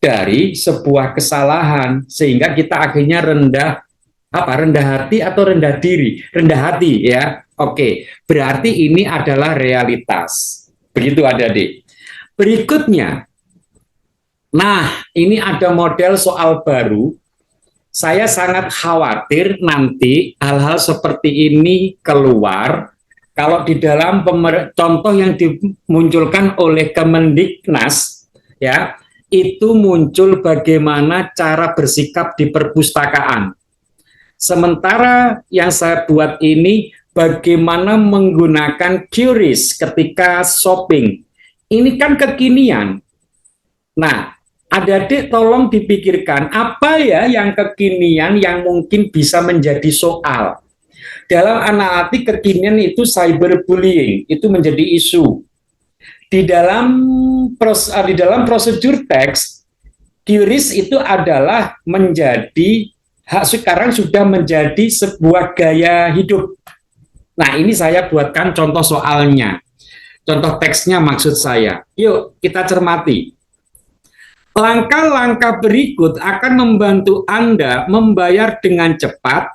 dari sebuah kesalahan sehingga kita akhirnya rendah hati atau rendah diri, rendah hati ya. Oke, berarti ini adalah realitas. Begitu adik-adik. Berikutnya, nah ini ada model soal baru. Saya sangat khawatir nanti hal-hal seperti ini keluar kalau di dalam contoh yang dimunculkan oleh Kemendiknas ya, itu muncul bagaimana cara bersikap di perpustakaan. Sementara yang saya buat ini bagaimana menggunakan QRIS ketika shopping. Ini kan kekinian. Nah, Adik-adik tolong dipikirkan apa ya yang kekinian yang mungkin bisa menjadi soal. Dalam analitik kekinian itu cyberbullying, itu menjadi isu. Di dalam prosedur teks, QRIS itu adalah sekarang sudah menjadi sebuah gaya hidup. Nah, ini saya buatkan contoh soalnya. Contoh teksnya maksud saya. Yuk, kita cermati. Langkah-langkah berikut akan membantu Anda membayar dengan cepat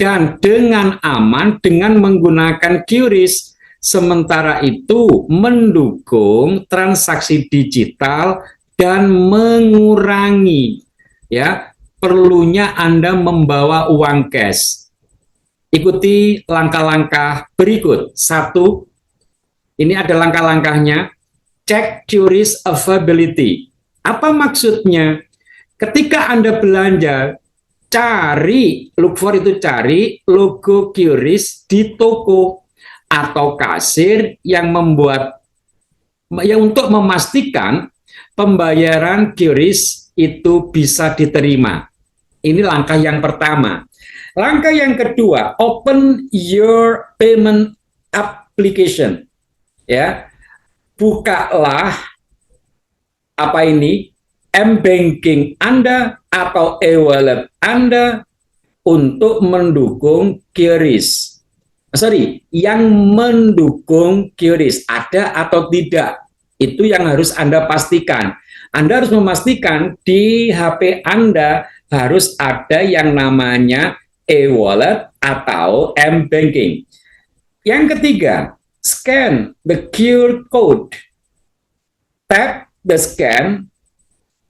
dan dengan aman dengan menggunakan QRIS. Sementara itu mendukung transaksi digital dan mengurangi ya perlunya Anda membawa uang cash. Ikuti langkah-langkah berikut. 1, ini ada langkah-langkahnya. Check QRIS availability. Apa maksudnya? Ketika Anda belanja, look for itu cari logo QRIS di toko atau kasir yang untuk memastikan pembayaran QRIS itu bisa diterima. Ini langkah yang pertama. Langkah yang kedua, open your payment application. Ya, bukalah m-banking Anda atau e-wallet Anda untuk mendukung QRIS. Yang mendukung QRIS ada atau tidak, itu yang harus Anda pastikan. Anda harus memastikan di HP Anda harus ada yang namanya e-wallet atau m-banking. Yang ketiga, scan the QR code. Tap the scan,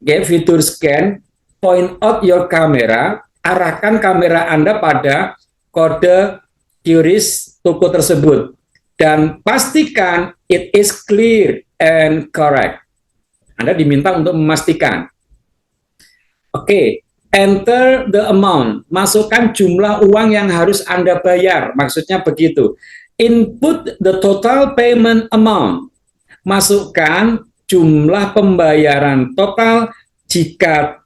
fitur scan, point out your camera, arahkan kamera Anda pada kode QRIS toko tersebut dan pastikan it is clear and correct. Anda diminta untuk memastikan. Oke, enter the amount, masukkan jumlah uang yang harus Anda bayar, maksudnya begitu. Input the total payment amount, masukkan jumlah pembayaran total jika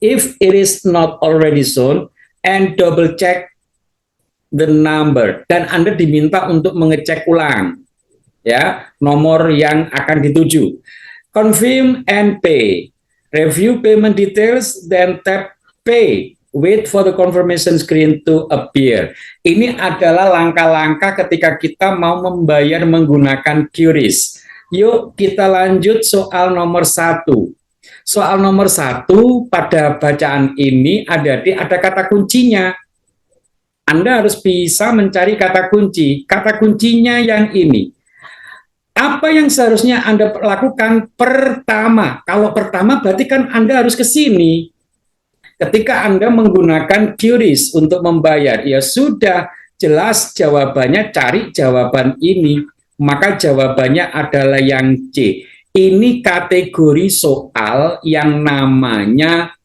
if it is not already shown, and double check the number, dan Anda diminta untuk mengecek ulang ya nomor yang akan dituju. Confirm and pay. Review payment details, then tap pay. Wait for the confirmation screen to appear. Ini adalah langkah-langkah ketika kita mau membayar menggunakan QRIS. Yuk kita lanjut soal nomor 1. Soal nomor 1 pada bacaan ini ada kata kuncinya. Anda harus bisa mencari kata kunci. Kata kuncinya yang ini. Apa yang seharusnya Anda lakukan pertama? Kalau pertama berarti kan Anda harus ke sini. Ketika Anda menggunakan QRIS untuk membayar, ya sudah jelas jawabannya, cari jawaban ini. Maka jawabannya adalah yang C. Ini kategori soal yang namanya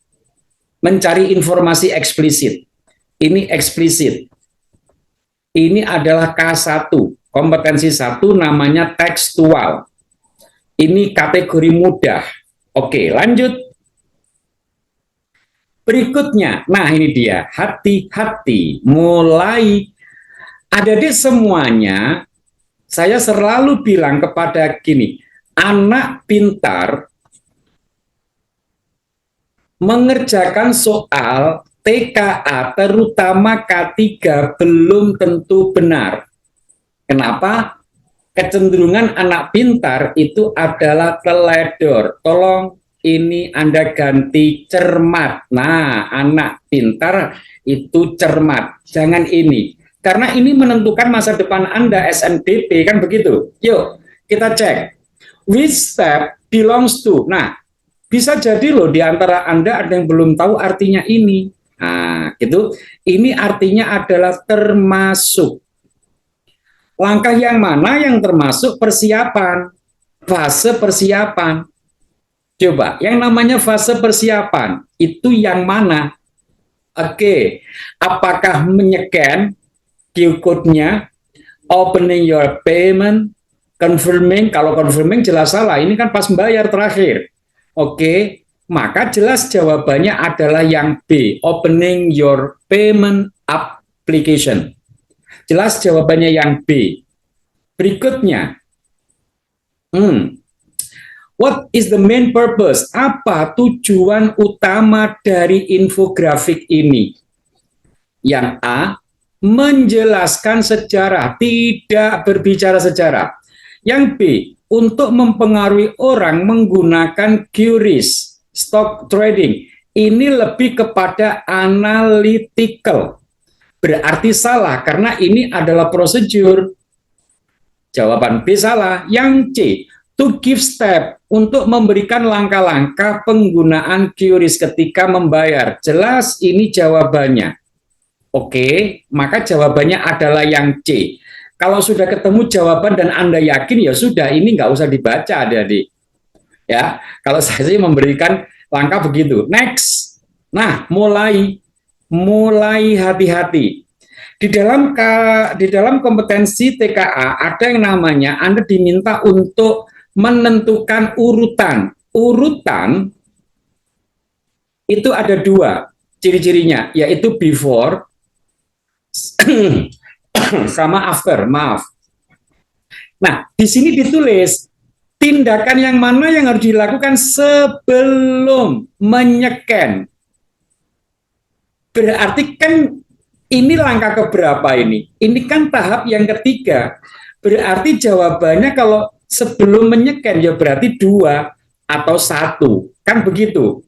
mencari informasi eksplisit. Ini eksplisit. Ini adalah K1. Kompetensi 1 namanya tekstual. Ini kategori mudah. Oke, lanjut. Berikutnya, nah ini dia, hati-hati. Mulai adik-adik semuanya, saya selalu bilang kepada gini, anak pintar mengerjakan soal TKA, terutama K3, belum tentu benar. Kenapa? Kecenderungan anak pintar itu adalah teledor. Tolong ini Anda ganti cermat. Nah, anak pintar itu cermat. Jangan ini. Karena ini menentukan masa depan Anda, SNBP, kan begitu. Yuk, kita cek. Which step belongs to? Nah, bisa jadi loh di antara Anda ada yang belum tahu artinya ini. Nah, gitu. Ini artinya adalah termasuk. Langkah yang mana yang termasuk persiapan? Fase persiapan. Coba, yang namanya fase persiapan, itu yang mana? Oke, apakah menyekan QR code-nya, opening your payment, confirming, kalau confirming jelas salah, ini kan pas membayar terakhir. Oke, maka jelas jawabannya adalah yang B, opening your payment application. Jelas jawabannya yang B. Berikutnya, what is the main purpose? Apa tujuan utama dari infografik ini? Yang A, menjelaskan sejarah, tidak berbicara sejarah. Yang B, untuk mempengaruhi orang menggunakan QRIS, stock trading. Ini lebih kepada analytical. Berarti salah, karena ini adalah prosedur. Jawaban B salah. Yang C, to give step, untuk memberikan langkah-langkah penggunaan QRIS ketika membayar. Jelas ini jawabannya. Oke, maka jawabannya adalah yang C. Kalau sudah ketemu jawaban dan Anda yakin, ya sudah, ini nggak usah dibaca, adik-adik. Ya, kalau saya sih memberikan langkah begitu. Next. Nah, mulai hati-hati. Di dalam kompetensi TKA ada yang namanya Anda diminta untuk menentukan urutan. Urutan itu ada dua ciri-cirinya, yaitu before sama after, maaf. Nah, di sini ditulis tindakan yang mana yang harus dilakukan sebelum menyeken. Berarti kan ini langkah keberapa ini? Ini kan tahap yang ketiga. Berarti jawabannya kalau sebelum menyeken ya berarti 2 atau 1. Kan begitu.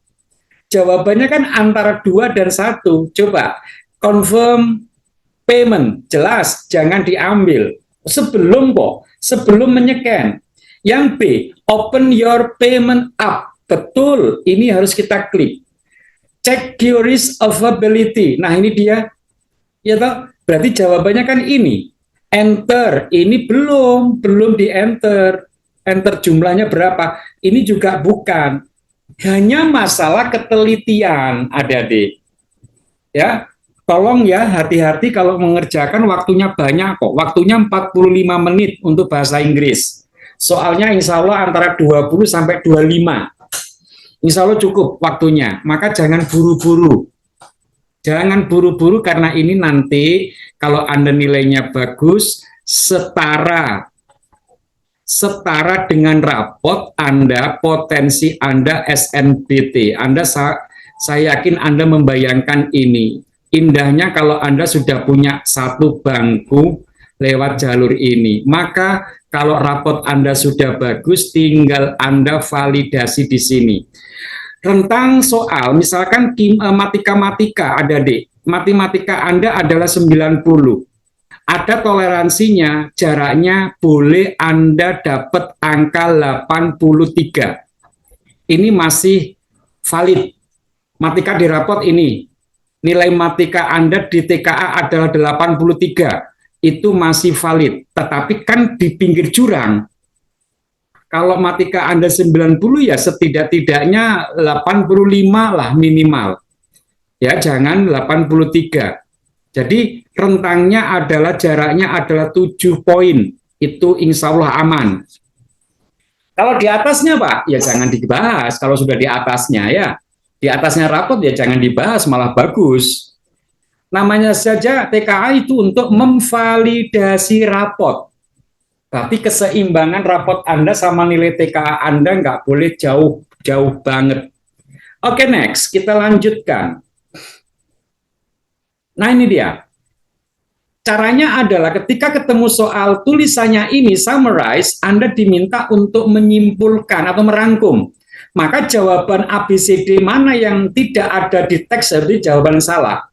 Jawabannya kan antara 2 dan 1. Coba confirm payment, jelas jangan diambil sebelum menyeken. Yang B, open your payment up, betul, ini harus kita klik. Check QRIS availability, nah ini dia, ya toh, berarti jawabannya kan ini. Enter, ini belum di enter jumlahnya berapa, ini juga bukan, hanya masalah ketelitian, adik-adik, ya. Tolong ya, hati-hati kalau mengerjakan, waktunya banyak kok. Waktunya 45 menit untuk bahasa Inggris. Soalnya insya Allah antara 20 sampai 25. Insya Allah cukup waktunya. Maka jangan buru-buru. Jangan buru-buru karena ini nanti kalau Anda nilainya bagus, setara dengan rapot Anda, potensi Anda SNBT. Saya yakin Anda membayangkan ini. Indahnya kalau Anda sudah punya satu bangku lewat jalur ini. Maka kalau rapot Anda sudah bagus, tinggal Anda validasi di sini. Rentang soal, misalkan matematika, adik-adik. Matematika Anda adalah 90. Ada toleransinya, jaraknya boleh Anda dapat angka 83. Ini masih valid. Matematika di rapot ini. Nilai matematika Anda di TKA adalah 83, itu masih valid. Tetapi kan di pinggir jurang. Kalau matematika Anda 90 ya setidak-tidaknya 85 lah minimal. Ya, jangan 83. Jadi rentangnya adalah jaraknya adalah 7 poin. Itu insya Allah aman. Kalau di atasnya Pak, ya jangan dibahas kalau sudah di atasnya ya. Di atasnya rapot ya jangan dibahas, malah bagus. Namanya saja TKA itu untuk memvalidasi rapot. Tapi keseimbangan rapot Anda sama nilai TKA Anda nggak boleh jauh banget. Oke, next, kita lanjutkan. Nah ini dia. Caranya adalah ketika ketemu soal tulisannya ini summarize, Anda diminta untuk menyimpulkan atau merangkum. Maka jawaban ABCD mana yang tidak ada di teks berarti jawaban salah.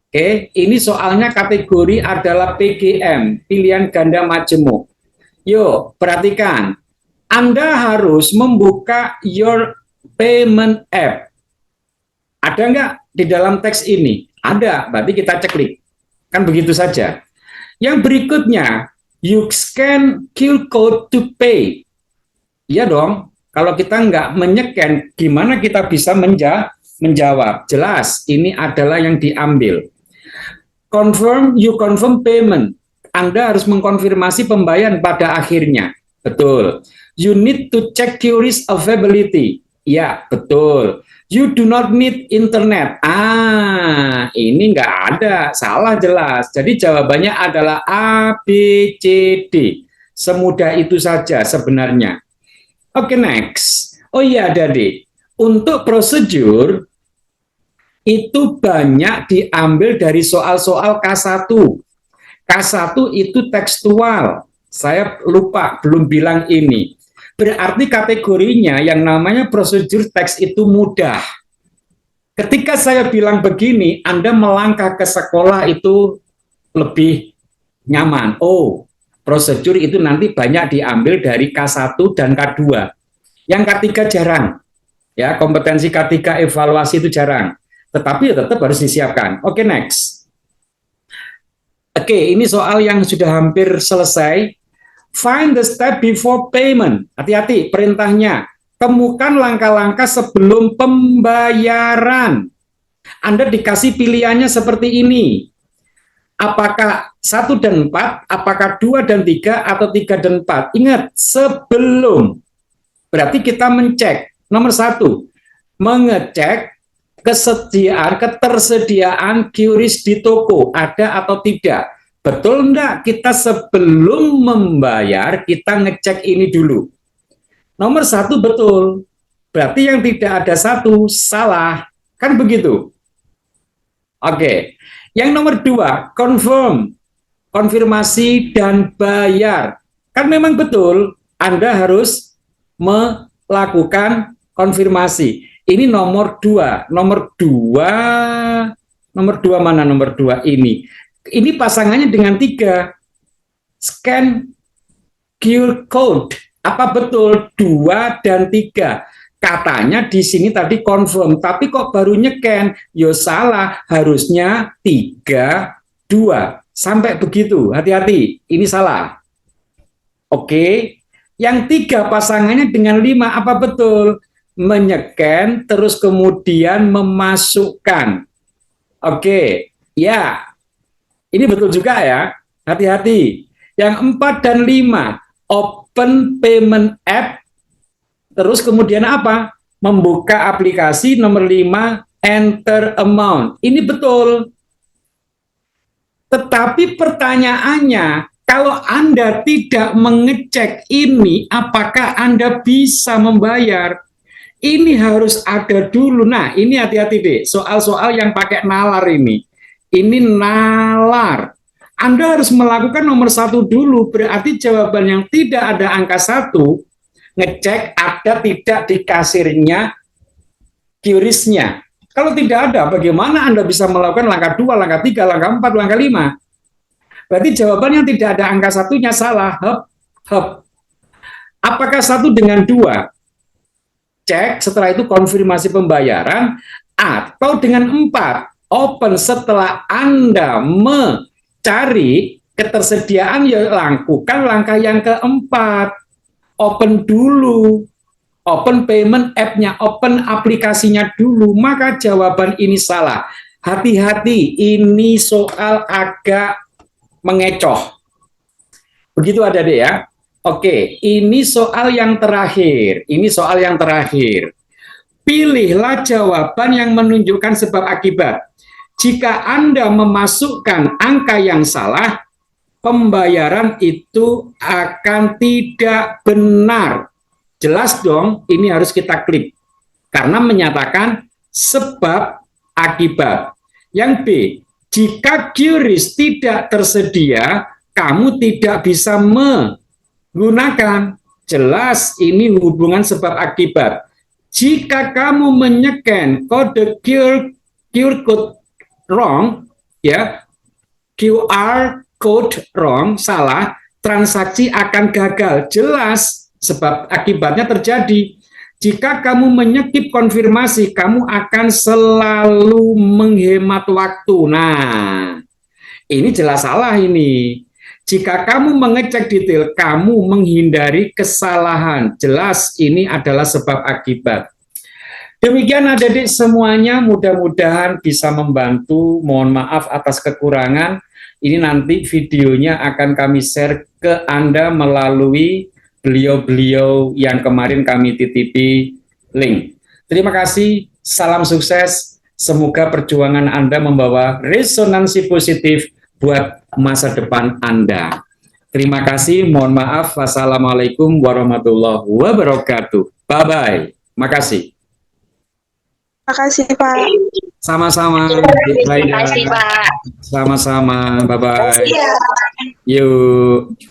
Oke, ini soalnya kategori adalah PGM, pilihan ganda majemuk. Yuk, perhatikan. Anda harus membuka your payment app. Ada nggak di dalam teks ini? Ada, berarti kita ceklik. Kan begitu saja. Yang berikutnya, you scan QR code to pay. Iya dong. Kalau kita nggak menyeken, gimana kita bisa menjawab? Jelas, ini adalah yang diambil. You confirm payment. Anda harus mengkonfirmasi pembayaran pada akhirnya. Betul. You need to check queries availability. Ya, betul. You do not need internet. Ini nggak ada. Salah jelas. Jadi jawabannya adalah A, B, C, D. Semudah itu saja sebenarnya. Oke, next. Oh iya, Dadi. Untuk prosedur, itu banyak diambil dari soal-soal K1. K1 itu tekstual. Saya lupa, belum bilang ini. Berarti kategorinya yang namanya prosedur teks itu mudah. Ketika saya bilang begini, Anda melangkah ke sekolah itu lebih nyaman. Oh, prosedur itu nanti banyak diambil dari K1 dan K2. Yang K3 jarang. Ya, kompetensi K3 evaluasi itu jarang. Tetapi tetap harus disiapkan. Oke, next. Oke, ini soal yang sudah hampir selesai. Find the step before payment. Hati-hati perintahnya. Temukan langkah-langkah sebelum pembayaran. Anda dikasih pilihannya seperti ini. Apakah 1 dan 4, apakah 2 dan 3, atau 3 dan 4. Ingat, sebelum. Berarti kita mencek. Nomor 1, mengecek ketersediaan QRIS di toko. Ada atau tidak. Betul enggak? Kita sebelum membayar, kita ngecek ini dulu. Nomor 1 betul. Berarti yang tidak ada 1 salah. Kan begitu? Oke. Yang nomor 2, confirm. Konfirmasi dan bayar. Kan memang betul, Anda harus melakukan konfirmasi. Ini nomor 2. Nomor 2 mana nomor 2 ini? Ini pasangannya dengan 3. Scan QR code. Apa betul 2 dan 3? Katanya di sini tadi confirm, tapi kok baru nyeken? Yo salah, harusnya 3, 2. Sampai begitu, hati-hati, ini salah. Oke, yang 3 pasangannya dengan 5, apa betul? Menyeken, terus kemudian memasukkan. Oke, ya. Ini betul juga ya, hati-hati. Yang 4 dan 5, open payment app, terus kemudian apa? Membuka aplikasi. Nomor 5, enter amount. Ini betul. Tetapi pertanyaannya, kalau Anda tidak mengecek ini, apakah Anda bisa membayar? Ini harus ada dulu. Nah, ini hati-hati deh, soal-soal yang pakai nalar ini. Ini nalar. Anda harus melakukan nomor 1 dulu, berarti jawaban yang tidak ada angka 1, ngecek ada tidak di kasirnya QRIS-nya. Kalau tidak ada, bagaimana Anda bisa melakukan langkah 2, langkah 3, langkah 4, langkah 5? Berarti jawaban yang tidak ada angka 1-nya salah. Apakah 1 dengan 2? Cek, setelah itu konfirmasi pembayaran, atau dengan 4? Open setelah Anda mencari ketersediaan, ya lakukan langkah yang keempat. Open dulu. Open payment app-nya, open aplikasinya dulu. Maka jawaban ini salah. Hati-hati, ini soal agak mengecoh. Begitu ada deh ya. Oke, ini soal yang terakhir. Ini soal yang terakhir. Pilihlah jawaban yang menunjukkan sebab akibat. Jika Anda memasukkan angka yang salah, pembayaran itu akan tidak benar. Jelas dong, ini harus kita klik. Karena menyatakan sebab akibat. Yang B, jika QRIS tidak tersedia, kamu tidak bisa menggunakan. Jelas ini hubungan sebab akibat. Jika kamu menyeken kode QR code wrong, ya, QR code wrong, salah, transaksi akan gagal. Jelas sebab akibatnya terjadi. Jika kamu menyekip konfirmasi, kamu akan selalu menghemat waktu. Nah, ini jelas salah ini. Jika kamu mengecek detail, kamu menghindari kesalahan. Jelas ini adalah sebab akibat. Demikian adik-adik semuanya, mudah-mudahan bisa membantu. Mohon maaf atas kekurangan. Ini nanti videonya akan kami share ke Anda melalui beliau-beliau yang kemarin kami titipi link. Terima kasih, salam sukses. Semoga perjuangan Anda membawa resonansi positif buat masa depan Anda. Terima kasih, mohon maaf. Wassalamualaikum warahmatullahi wabarakatuh. Bye-bye. Makasih. Makasih Pak. Sama-sama. Terima kasih, Pak. Sama-sama. Bye-bye. Iya. Yuk.